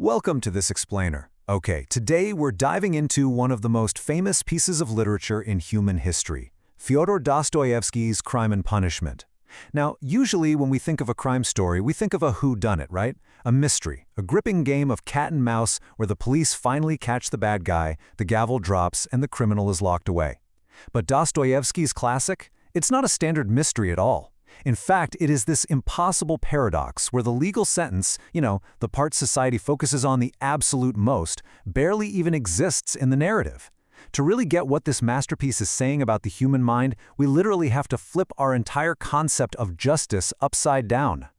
Welcome to this explainer. Okay, today we're diving into one of the most famous pieces of literature in human history, Fyodor Dostoevsky's Crime and Punishment. Now, usually when we think of a crime story, we think of a whodunit, right? A mystery, a gripping game of cat and mouse where the police finally catch the bad guy, the gavel drops, and the criminal is locked away. But Dostoevsky's classic? It's not a standard mystery at all. In fact, it is this impossible paradox where the legal sentence, the part society focuses on the absolute most, barely even exists in the narrative. To really get what this masterpiece is saying about the human mind, we literally have to flip our entire concept of justice upside down.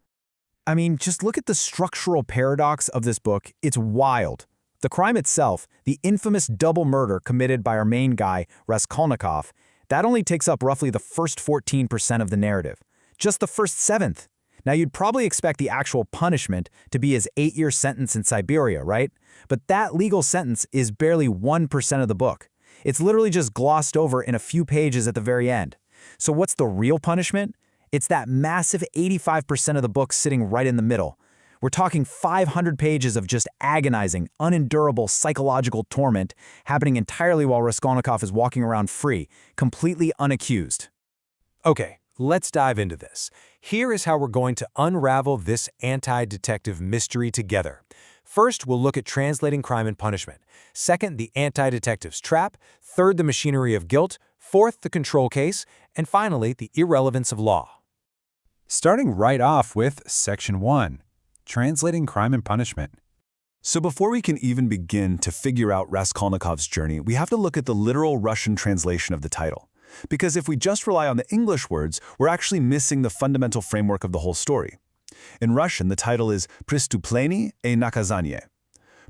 I mean, just look at the structural paradox of this book. It's wild. The crime itself, the infamous double murder committed by our main guy, Raskolnikov, that only takes up roughly the first 14% of the narrative. Just the first 7th. Now, you'd probably expect the actual punishment to be his 8-year sentence in Siberia, right? But that legal sentence is barely 1% of the book. It's literally just glossed over in a few pages at the very end. So what's the real punishment? It's that massive 85% of the book sitting right in the middle. We're talking 500 pages of just agonizing, unendurable psychological torment happening entirely while Raskolnikov is walking around free, completely unaccused. Okay, let's dive into this. Here is how we're going to unravel this anti-detective mystery together. First, we'll look at translating crime and punishment. Second, the anti-detective's trap. Third, the machinery of guilt. Fourth, the control case. And finally, the irrelevance of law. Starting right off with Section 1, Translating Crime and Punishment. So before we can even begin to figure out Raskolnikov's journey, we have to look at the literal Russian translation of the title. Because if we just rely on the English words, we're actually missing the fundamental framework of the whole story. In Russian, the title is «Преступление и наказание».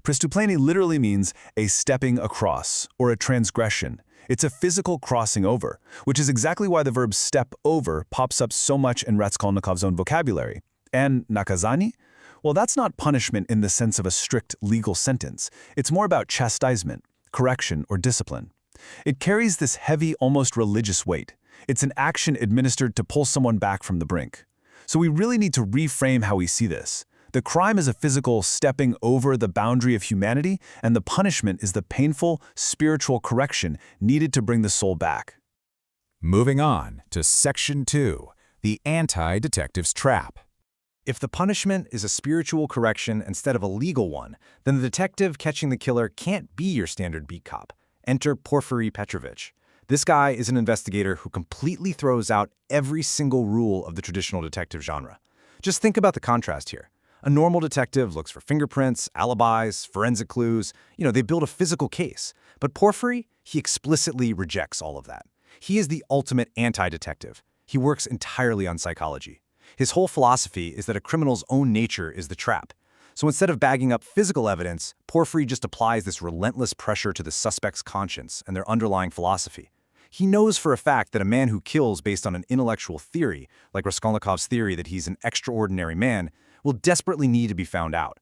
«Преступление» literally means a stepping across, or a transgression. It's a physical crossing over, which is exactly why the verb step over pops up so much in Raskolnikov's own vocabulary. And naказание? Well, that's not punishment in the sense of a strict legal sentence. It's more about chastisement, correction, or discipline. It carries this heavy, almost religious weight. It's an action administered to pull someone back from the brink. So we really need to reframe how we see this. The crime is a physical stepping over the boundary of humanity, and the punishment is the painful, spiritual correction needed to bring the soul back. Moving on to Section 2, the anti-detective's trap. If the punishment is a spiritual correction instead of a legal one, then the detective catching the killer can't be your standard beat cop. Enter Porfiry Petrovich. This guy is an investigator who completely throws out every single rule of the traditional detective genre. Just think about the contrast here. A normal detective looks for fingerprints, alibis, forensic clues. They build a physical case. But Porfiry, he explicitly rejects all of that. He is the ultimate anti-detective. He works entirely on psychology. His whole philosophy is that a criminal's own nature is the trap. So instead of bagging up physical evidence, Porfiry just applies this relentless pressure to the suspect's conscience and their underlying philosophy. He knows for a fact that a man who kills based on an intellectual theory, like Raskolnikov's theory that he's an extraordinary man, will desperately need to be found out.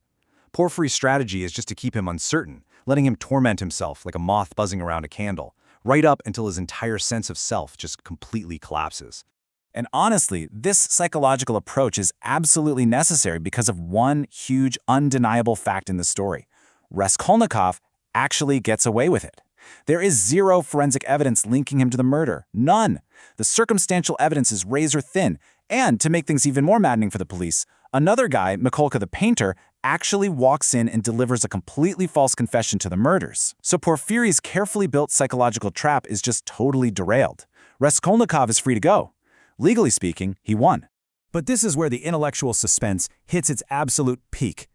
Porfiry's strategy is just to keep him uncertain, letting him torment himself like a moth buzzing around a candle, right up until his entire sense of self just completely collapses. And honestly, this psychological approach is absolutely necessary because of one huge, undeniable fact in the story. Raskolnikov actually gets away with it. There is zero forensic evidence linking him to the murder. None. The circumstantial evidence is razor thin. And to make things even more maddening for the police, another guy, Mikolka the painter, actually walks in and delivers a completely false confession to the murders. So Porfiry's carefully built psychological trap is just totally derailed. Raskolnikov is free to go. Legally speaking, he won. But this is where the intellectual suspense hits its absolute peak.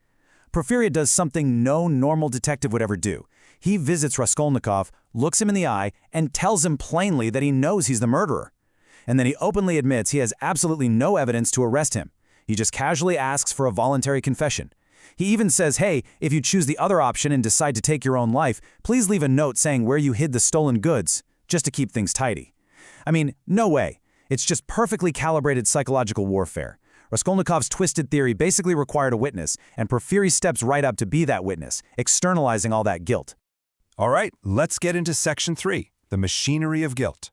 Porfiry does something no normal detective would ever do. He visits Raskolnikov, looks him in the eye, and tells him plainly that he knows he's the murderer. And then he openly admits he has absolutely no evidence to arrest him. He just casually asks for a voluntary confession. He even says, hey, if you choose the other option and decide to take your own life, please leave a note saying where you hid the stolen goods, just to keep things tidy. I mean, no way. It's just perfectly calibrated psychological warfare. Raskolnikov's twisted theory basically required a witness, and Porfiry steps right up to be that witness, externalizing all that guilt. All right, let's get into Section 3, the machinery of guilt.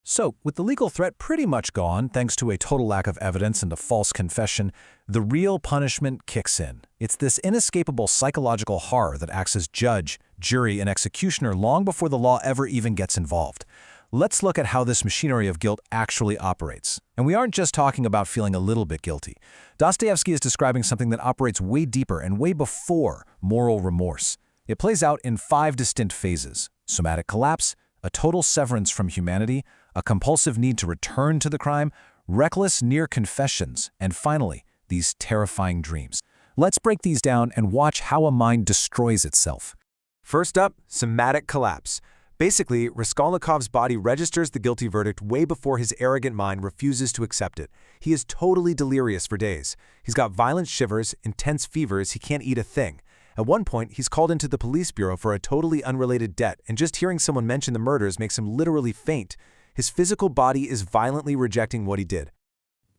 So, with the legal threat pretty much gone, thanks to a total lack of evidence and a false confession, the real punishment kicks in. It's this inescapable psychological horror that acts as judge, jury, and executioner long before the law ever even gets involved. Let's look at how this machinery of guilt actually operates. And we aren't just talking about feeling a little bit guilty. Dostoevsky is describing something that operates way deeper and way before moral remorse. It plays out in 5 distinct phases: somatic collapse, a total severance from humanity, a compulsive need to return to the crime, reckless near confessions, and finally, these terrifying dreams. Let's break these down and watch how a mind destroys itself. First up, somatic collapse. Basically, Raskolnikov's body registers the guilty verdict way before his arrogant mind refuses to accept it. He is totally delirious for days. He's got violent shivers, intense fevers, he can't eat a thing. At one point, he's called into the police bureau for a totally unrelated debt, and just hearing someone mention the murders makes him literally faint. His physical body is violently rejecting what he did.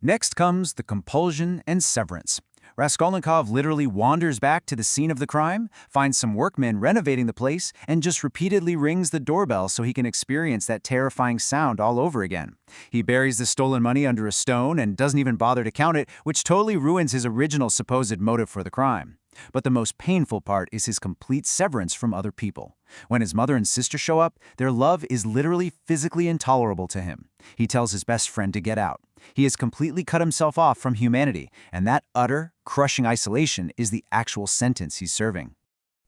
Next comes the compulsion and severance. Raskolnikov literally wanders back to the scene of the crime, finds some workmen renovating the place, and just repeatedly rings the doorbell so he can experience that terrifying sound all over again. He buries the stolen money under a stone and doesn't even bother to count it, which totally ruins his original supposed motive for the crime. But the most painful part is his complete severance from other people. When his mother and sister show up, their love is literally physically intolerable to him. He tells his best friend to get out. He has completely cut himself off from humanity, and that utter, crushing isolation is the actual sentence he's serving.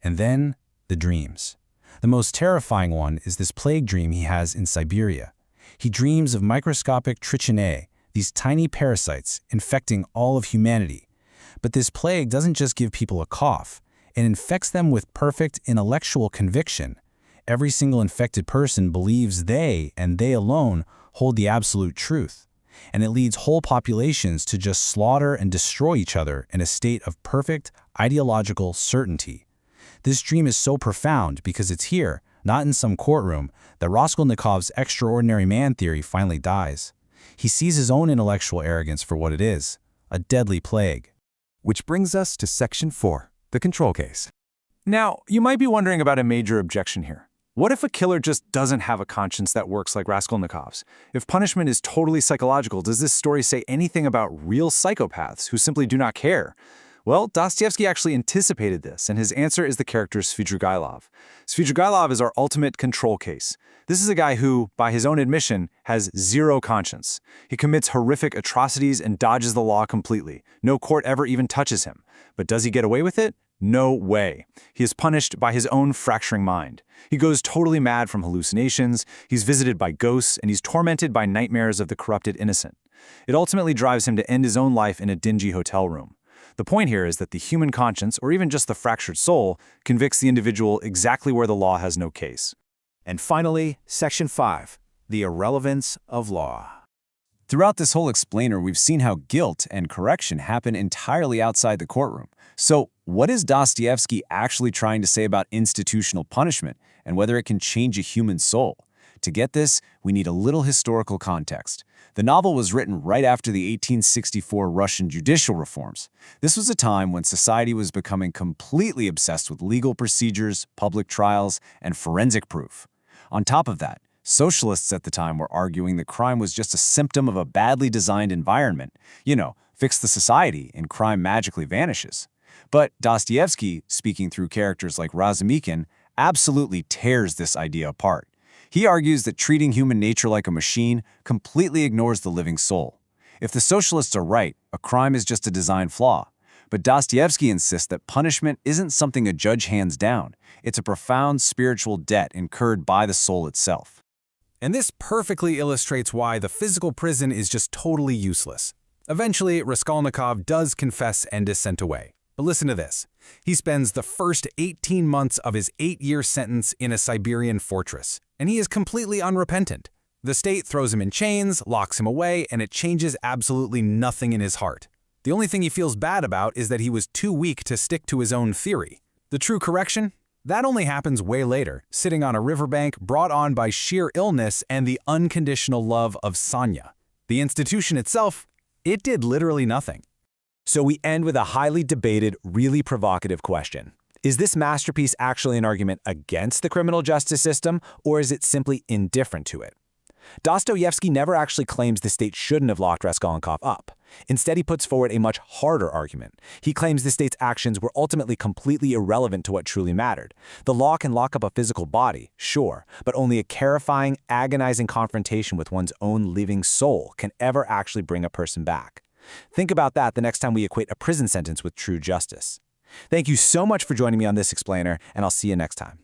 And then, the dreams. The most terrifying one is this plague dream he has in Siberia. He dreams of microscopic trichinae, these tiny parasites infecting all of humanity. But this plague doesn't just give people a cough. It infects them with perfect intellectual conviction. Every single infected person believes they, and they alone, hold the absolute truth. And it leads whole populations to just slaughter and destroy each other in a state of perfect ideological certainty. This dream is so profound because it's here, not in some courtroom, that Raskolnikov's extraordinary man theory finally dies. He sees his own intellectual arrogance for what it is, a deadly plague. Which brings us to Section 4, the control case. Now, you might be wondering about a major objection here. What if a killer just doesn't have a conscience that works like Raskolnikov's? If punishment is totally psychological, does this story say anything about real psychopaths who simply do not care? Well, Dostoevsky actually anticipated this, and his answer is the character Svidrigailov. Svidrigailov is our ultimate control case. This is a guy who, by his own admission, has zero conscience. He commits horrific atrocities and dodges the law completely. No court ever even touches him. But does he get away with it? No way. He is punished by his own fracturing mind. He goes totally mad from hallucinations, he's visited by ghosts, and he's tormented by nightmares of the corrupted innocent. It ultimately drives him to end his own life in a dingy hotel room. The point here is that the human conscience, or even just the fractured soul, convicts the individual exactly where the law has no case. And finally, Section 5, the irrelevance of law. Throughout this whole explainer, we've seen how guilt and correction happen entirely outside the courtroom. So, what is Dostoevsky actually trying to say about institutional punishment and whether it can change a human soul? To get this, we need a little historical context. The novel was written right after the 1864 Russian judicial reforms. This was a time when society was becoming completely obsessed with legal procedures, public trials, and forensic proof. On top of that, socialists at the time were arguing that crime was just a symptom of a badly designed environment. Fix the society and crime magically vanishes. But Dostoevsky, speaking through characters like Razumikin, absolutely tears this idea apart. He argues that treating human nature like a machine completely ignores the living soul. If the socialists are right, a crime is just a design flaw. But Dostoevsky insists that punishment isn't something a judge hands down. It's a profound spiritual debt incurred by the soul itself. And this perfectly illustrates why the physical prison is just totally useless. Eventually, Raskolnikov does confess and is sent away. But listen to this. He spends the first 18 months of his 8-year sentence in a Siberian fortress, and he is completely unrepentant. The state throws him in chains, locks him away, and it changes absolutely nothing in his heart. The only thing he feels bad about is that he was too weak to stick to his own theory. The true correction? That only happens way later, sitting on a riverbank brought on by sheer illness and the unconditional love of Sonya. The institution itself, it did literally nothing. So we end with a highly debated, really provocative question. Is this masterpiece actually an argument against the criminal justice system, or is it simply indifferent to it? Dostoevsky never actually claims the state shouldn't have locked Raskolnikov up. Instead, he puts forward a much harder argument. He claims the state's actions were ultimately completely irrelevant to what truly mattered. The law can lock up a physical body, sure, but only a terrifying, agonizing confrontation with one's own living soul can ever actually bring a person back. Think about that the next time we equate a prison sentence with true justice. Thank you so much for joining me on this explainer, and I'll see you next time.